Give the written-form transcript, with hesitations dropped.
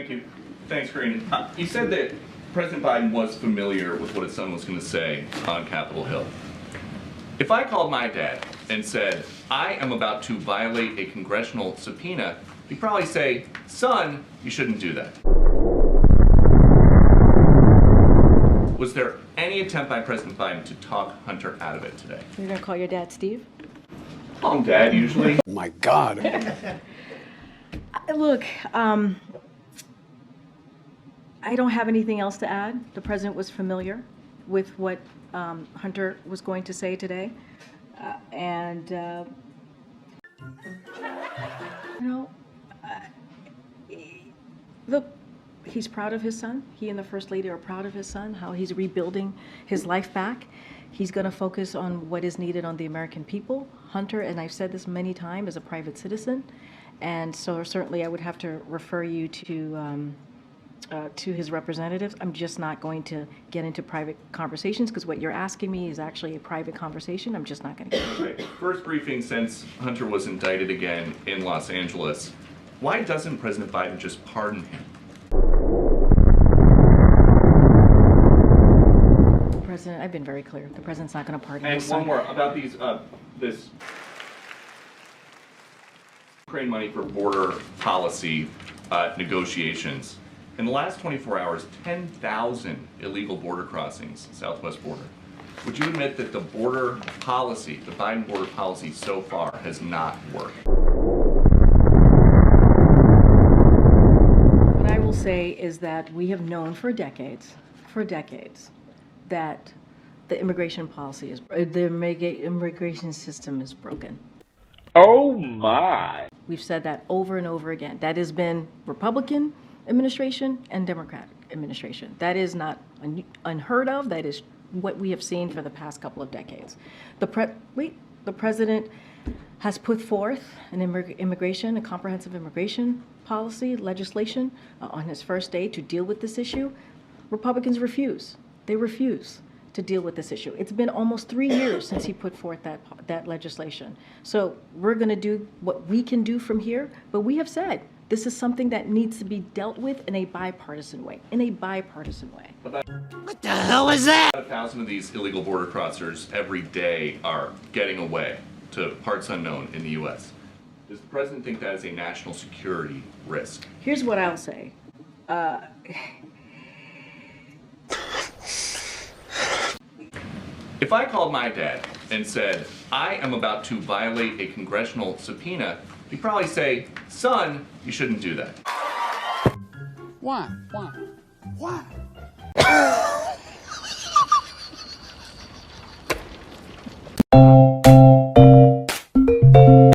Thank you. Thanks, Karine. You said that President Biden was familiar with what his son was going to say on Capitol Hill. If I called my dad and said, I am about to violate a congressional subpoena, he'd probably say, son, you shouldn't do that. Was there any attempt by President Biden to talk Hunter out of it today? You're going to call your dad Steve? Call him Dad, usually. Oh my God. Look, I don't have anything else to add. The president was familiar with what Hunter was going to say today. Look, he's proud of his son. He and the First Lady are proud of his son, how he's rebuilding his life back. He's going to focus on what is needed on the American people. Hunter, and I've said this many times, is a private citizen. And so certainly I would have to refer you to his representatives. I'm just not going to get into private conversations because what you're asking me is actually a private conversation. I'm just not going to get into it. First briefing since Hunter was indicted again in Los Angeles. Why doesn't President Biden just pardon him? President, I've been very clear. The president's not going to pardon And his son. one more about these, this Ukraine money for border policy negotiations. In the last 24 hours, 10,000 illegal border crossings, southwest border. Would you admit that the border policy, the Biden border policy so far has not worked? What I will say is that we have known for decades, that the immigration policy is, the immigration system is broken. Oh my. We've said that over and over again. That has been Republican administration and Democratic administration. That is not unheard of. That is what we have seen for the past couple of decades. The president has put forth an a comprehensive immigration policy legislation on his first day to deal with this issue. Republicans refuse. They refuse to deal with this issue. It's been almost 3 years since he put forth that legislation. So we're going to do what we can do from here, but we have said this is something that needs to be dealt with in a bipartisan way. What the hell is that? About 1,000 of these illegal border crossers every day are getting away to parts unknown in the U.S. Does the president think that is a national security risk? Here's what I'll say. If I called my dad and said, I am about to violate a congressional subpoena, he'd probably say, son, you shouldn't do that. Why?